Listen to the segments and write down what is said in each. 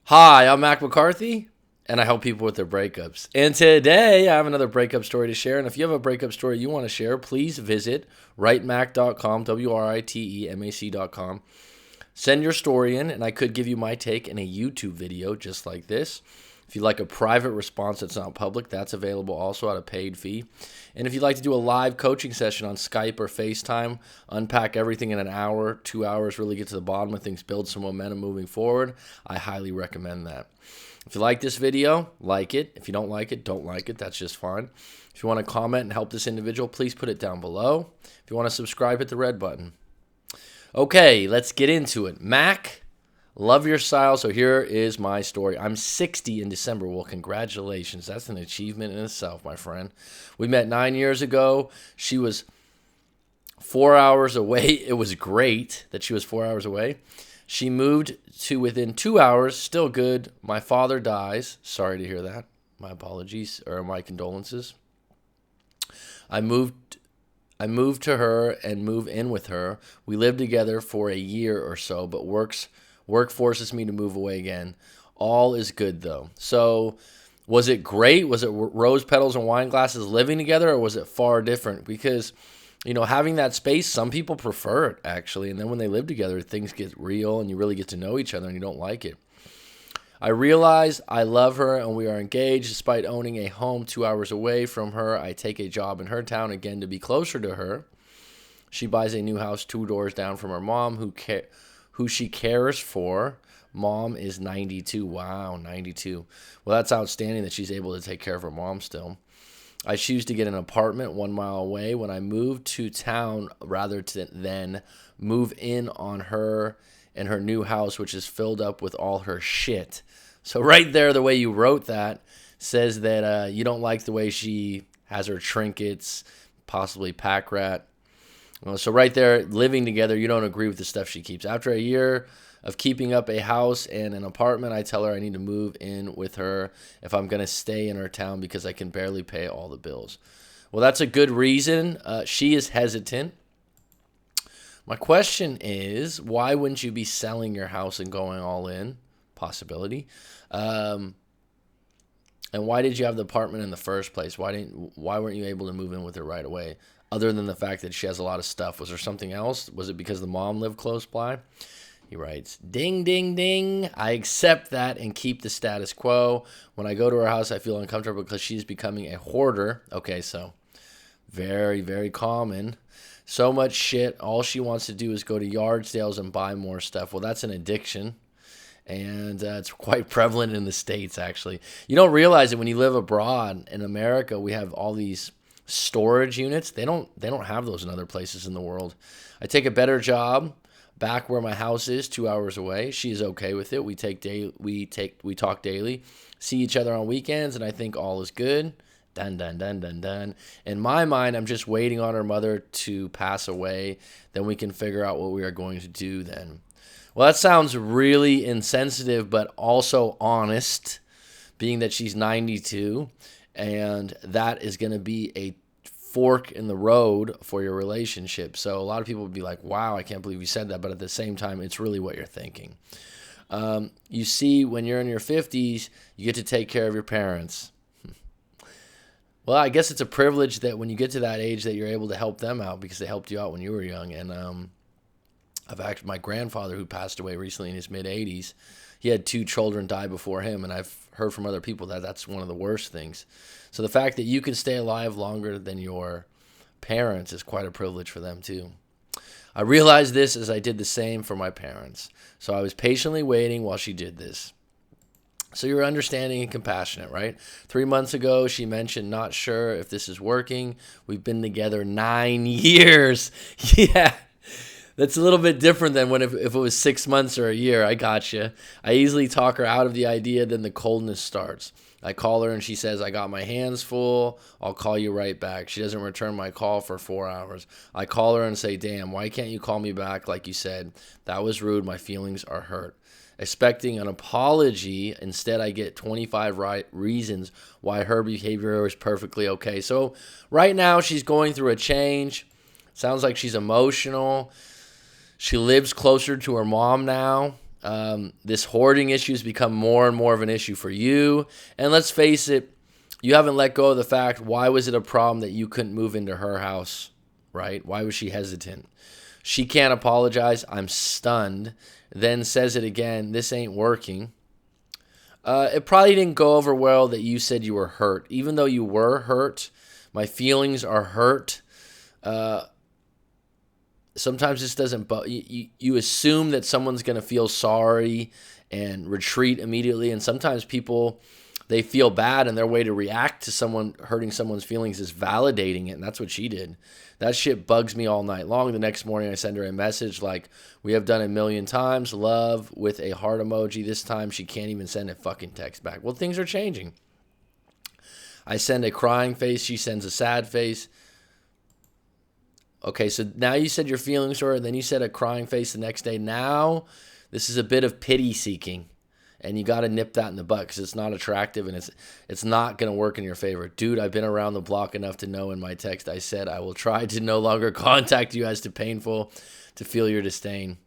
Hi, I'm Mac McCarthy, and I help people with their breakups. And today I have another breakup story to share. And if you have a breakup story you want to share, please visit writemac.com, WRITEMAC.com. Send your story in, and I could give you my take in a YouTube video just like this. If you'd like a private response that's not public, that's available also at a paid fee. And if you'd like to do a live coaching session on Skype or FaceTime, unpack everything in an hour, 2 hours, really get to the bottom of things, build some momentum moving forward, I highly recommend that. If you like this video, like it. If you don't like it, don't like it. That's just fine. If you want to comment and help this individual, please put it down below. If you want to subscribe, hit the red button. Okay, let's get into it. Mac, love your style. So here is my story. I'm 60 in December. Well, congratulations. That's an achievement in itself, my friend. We met 9 years ago. She was 4 hours away. It was great that she was 4 hours away. She moved to within 2 hours. Still good. My father dies. Sorry to hear that. My apologies, or my condolences. I moved to her and move in with her. We lived together for a year or so, but work forces me to move away again. All is good, though. So was it great? Was it rose petals and wine glasses living together, or was it far different? Because, having that space, some people prefer it, actually. And then when they live together, things get real and you really get to know each other and you don't like it. I realize I love her and we are engaged. Despite owning a home 2 hours away from her, I take a job in her town again to be closer to her. She buys a new house 2 doors down from her mom, who she cares for. Mom is 92. Wow, 92. Well, that's outstanding that she's able to take care of her mom still. I choose to get an apartment 1 mile away. When I move to town, rather than move in on her and her new house, which is filled up with all her shit. So right there, the way you wrote that says that you don't like the way she has her trinkets, possibly pack rat. So right there, living together, you don't agree with the stuff she keeps. After a year of keeping up a house and an apartment, I tell her I need to move in with her if I'm going to stay in her town because I can barely pay all the bills. Well, that's a good reason. She is hesitant. My question is, why wouldn't you be selling your house and going all in? Possibility. And why did you have the apartment in the first place? Why weren't you able to move in with her right away? Other than the fact that she has a lot of stuff. Was there something else? Was it because the mom lived close by? He writes, ding, ding, ding. I accept that and keep the status quo. When I go to her house, I feel uncomfortable because she's becoming a hoarder. Okay, so very, very common. So much shit. All she wants to do is go to yard sales and buy more stuff. Well, that's an addiction. And it's quite prevalent in the States, actually. You don't realize it when you live abroad. In America, we have all these storage units. They don't have those in other places in the world. I take a better job back where my house is 2 hours away. She's okay with it. We talk daily, see each other on weekends, and I think all is good. Dun, dun, dun, dun, dun. In my mind, I'm just waiting on her mother to pass away. Then we can figure out what we are going to do then. Well, that sounds really insensitive, but also honest, being that she's 92, and that is going to be a fork in the road for your relationship. So a lot of people would be like, wow, I can't believe you said that. But at the same time, it's really what you're thinking. You see, when you're in your 50s, you get to take care of your parents. Well, I guess it's a privilege that when you get to that age that you're able to help them out because they helped you out when you were young. And my grandfather, who passed away recently in his mid-80s, he had 2 children die before him, and I've heard from other people that that's one of the worst things. So the fact that you can stay alive longer than your parents is quite a privilege for them too. I realized this as I did the same for my parents. So I was patiently waiting while she did this. So you're understanding and compassionate, right? 3 months ago, she mentioned, not sure if this is working. We've been together 9 years. Yeah. That's a little bit different than if it was 6 months or a year. I gotcha. I easily talk her out of the idea, then the coldness starts. I call her and she says, I got my hands full. I'll call you right back. She doesn't return my call for 4 hours. I call her and say, damn, why can't you call me back like you said? That was rude. My feelings are hurt. Expecting an apology, instead I get 25 reasons why her behavior is perfectly okay. So right now she's going through a change. Sounds like she's emotional. She lives closer to her mom now. This hoarding issue has become more and more of an issue for you. And let's face it, you haven't let go of the fact, why was it a problem that you couldn't move into her house, right? Why was she hesitant? She can't apologize. I'm stunned. Then says it again. This ain't working. It probably didn't go over well that you said you were hurt. Even though you were hurt, my feelings are hurt. Sometimes this doesn't, but you assume that someone's going to feel sorry and retreat immediately. And sometimes people, they feel bad, and their way to react to someone hurting someone's feelings is validating it. And that's what she did. That shit bugs me all night long. The next morning I send her a message like, we have done a million times, love, with a heart emoji. This time she can't even send a fucking text back. Well, things are changing. I send a crying face. She sends a sad face. Okay, so now you said your feelings were, then you said a crying face the next day. Now this is a bit of pity seeking, and you got to nip that in the butt because it's not attractive, and it's not going to work in your favor. Dude, I've been around the block enough to know in my text I said I will try to no longer contact you as too painful to feel your disdain.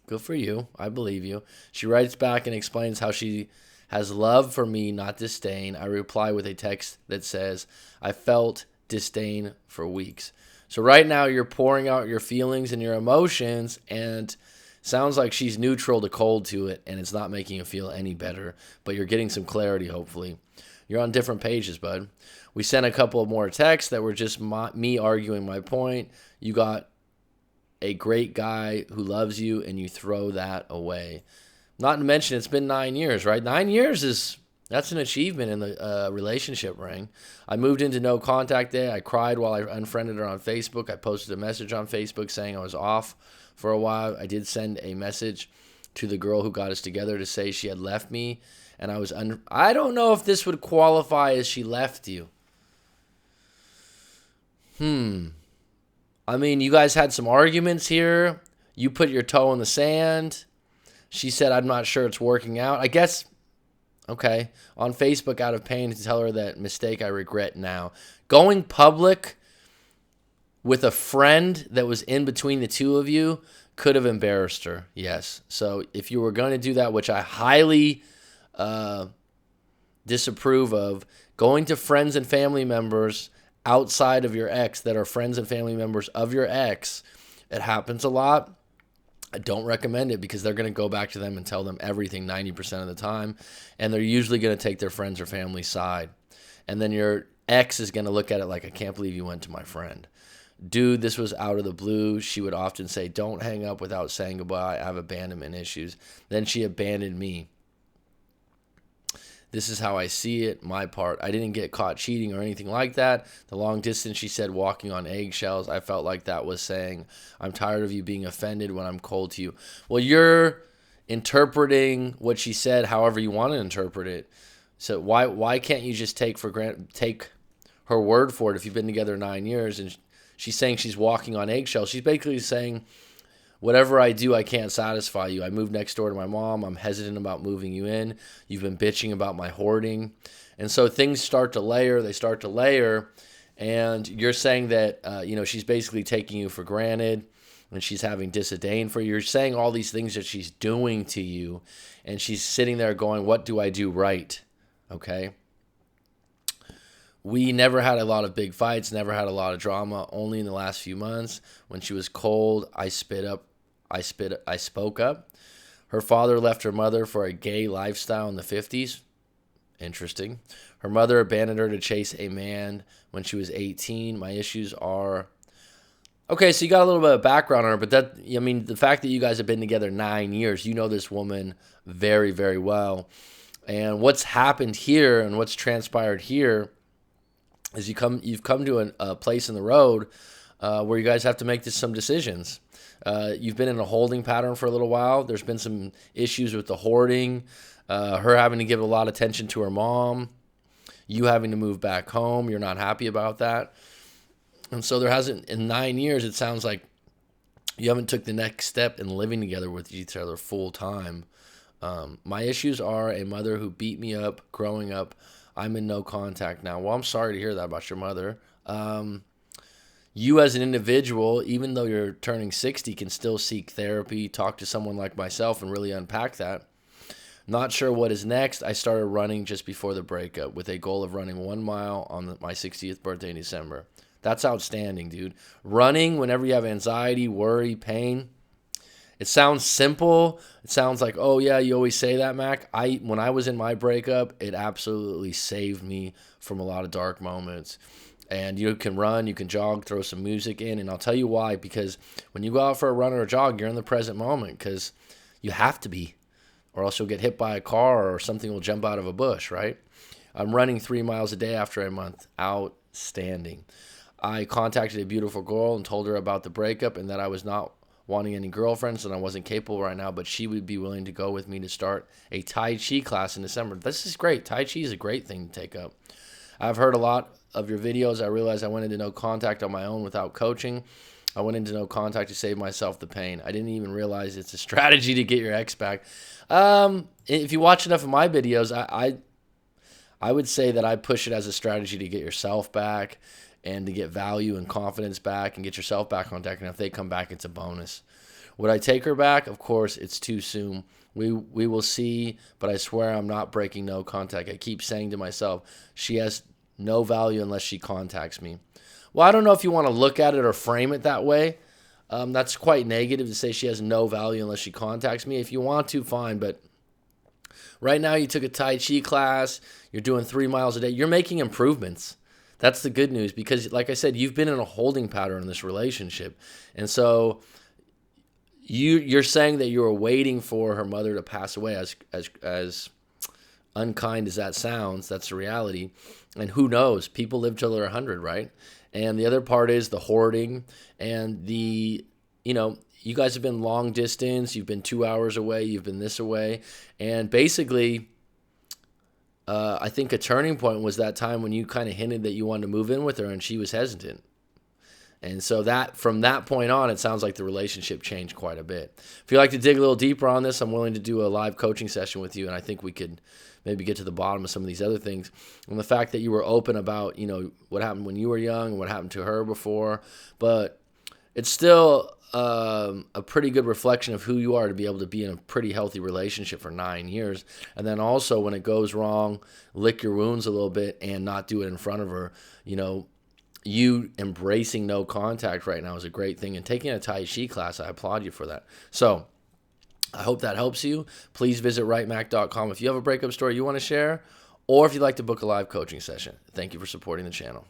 Good for you. I believe you. She writes back and explains how she has love for me, not disdain. I reply with a text that says, I felt disdain for weeks. So right now you're pouring out your feelings and your emotions, and sounds like she's neutral to cold to it, and it's not making you feel any better, but you're getting some clarity, hopefully. You're on different pages, bud. We sent a couple of more texts that were just me arguing my point. You got a great guy who loves you, and you throw that away. Not to mention it's been 9 years, right? 9 years that's an achievement in the relationship ring. I moved into no contact day. I cried while I unfriended her on Facebook. I posted a message on Facebook saying I was off for a while. I did send a message to the girl who got us together to say she had left me, and I don't know if this would qualify as she left you. I mean, you guys had some arguments here. You put your toe in the sand. She said, I'm not sure it's working out. I guess, okay, on Facebook out of pain to tell her that mistake I regret now. Going public with a friend that was in between the two of you could have embarrassed her, yes. So if you were going to do that, which I highly disapprove of, going to friends and family members outside of your ex that are friends and family members of your ex, it happens a lot. I don't recommend it because they're going to go back to them and tell them everything 90% of the time, and they're usually going to take their friends or family side. And then your ex is going to look at it like, I can't believe you went to my friend. Dude, this was out of the blue. She would often say, don't hang up without saying goodbye. I have abandonment issues. Then she abandoned me. This is how I see it, my part. I didn't get caught cheating or anything like that. The long distance, she said, walking on eggshells. I felt like that was saying, I'm tired of you being offended when I'm cold to you. Well, you're interpreting what she said however you want to interpret it. So why can't you just take her word for it if you've been together 9 years and she's saying she's walking on eggshells? She's basically saying, whatever I do, I can't satisfy you. I moved next door to my mom. I'm hesitant about moving you in. You've been bitching about my hoarding. And so things start to layer. They start to layer. And you're saying that, she's basically taking you for granted and she's having disdain for you. You're saying all these things that she's doing to you. And she's sitting there going, what do I do right? Okay. We never had a lot of big fights, never had a lot of drama. Only in the last few months when she was cold, I spoke up. Her father left her mother for a gay lifestyle in the 50s. Interesting. Her mother abandoned her to chase a man when she was 18. My issues are... Okay, so you got a little bit of background on her, but the fact that you guys have been together 9 years, you know this woman very, very well. And what's happened here and what's transpired here is you've come to a place in the road where you guys have to make some decisions. You've been in a holding pattern for a little while. There's been some issues with the hoarding, her having to give a lot of attention to her mom, you having to move back home. You're not happy about that. And so in 9 years, it sounds like you haven't took the next step in living together with each other full time. My issues are a mother who beat me up growing up. I'm in no contact now. Well, I'm sorry to hear that about your mother. You as an individual, even though you're turning 60, can still seek therapy, talk to someone like myself, and really unpack that. Not sure what is next. I started running just before the breakup with a goal of running 1 mile on my 60th birthday in December. That's outstanding, dude. Running whenever you have anxiety, worry, pain. It sounds simple. It sounds like, oh yeah, you always say that, Mac. When I was in my breakup, it absolutely saved me from a lot of dark moments. And you can run, you can jog, throw some music in, and I'll tell you why. Because when you go out for a run or a jog, you're in the present moment because you have to be, or else you'll get hit by a car or something will jump out of a bush, right? I'm running 3 miles a day after a month. Outstanding. I contacted a beautiful girl and told her about the breakup and that I was not wanting any girlfriends and I wasn't capable right now, but she would be willing to go with me to start a Tai Chi class in December. This is great. Tai Chi is a great thing to take up. I've heard a lot of your videos. I realized I went into no contact on my own without coaching. I went into no contact to save myself the pain. I didn't even realize it's a strategy to get your ex back. If you watch enough of my videos, I would say that I push it as a strategy to get yourself back and to get value and confidence back and get yourself back on deck. And if they come back, it's a bonus. Would I take her back? Of course, it's too soon. We will see, but I swear I'm not breaking no contact. I keep saying to myself, she has no value unless she contacts me. Well, I don't know if you want to look at it or frame it that way. That's quite negative to say she has no value unless she contacts me. If you want to, fine. But right now you took a Tai Chi class. You're doing 3 miles a day. You're making improvements. That's the good news because, like I said, you've been in a holding pattern in this relationship. And so you're saying that you were waiting for her mother to pass away, as unkind as that sounds. That's the reality. And who knows? People live till they're 100, right? And the other part is the hoarding and you guys have been long distance. You've been 2 hours away. You've been this away. And basically, I think a turning point was that time when you kind of hinted that you wanted to move in with her and she was hesitant. And so that from that point on, it sounds like the relationship changed quite a bit. If you'd like to dig a little deeper on this, I'm willing to do a live coaching session with you, and I think we could maybe get to the bottom of some of these other things. And the fact that you were open about, what happened when you were young and what happened to her before. But it's still a pretty good reflection of who you are to be able to be in a pretty healthy relationship for 9 years. And then also when it goes wrong, lick your wounds a little bit and not do it in front of her. You embracing no contact right now is a great thing. And taking a Tai Chi class, I applaud you for that. So I hope that helps you. Please visit rightmac.com if you have a breakup story you want to share, or if you'd like to book a live coaching session. Thank you for supporting the channel.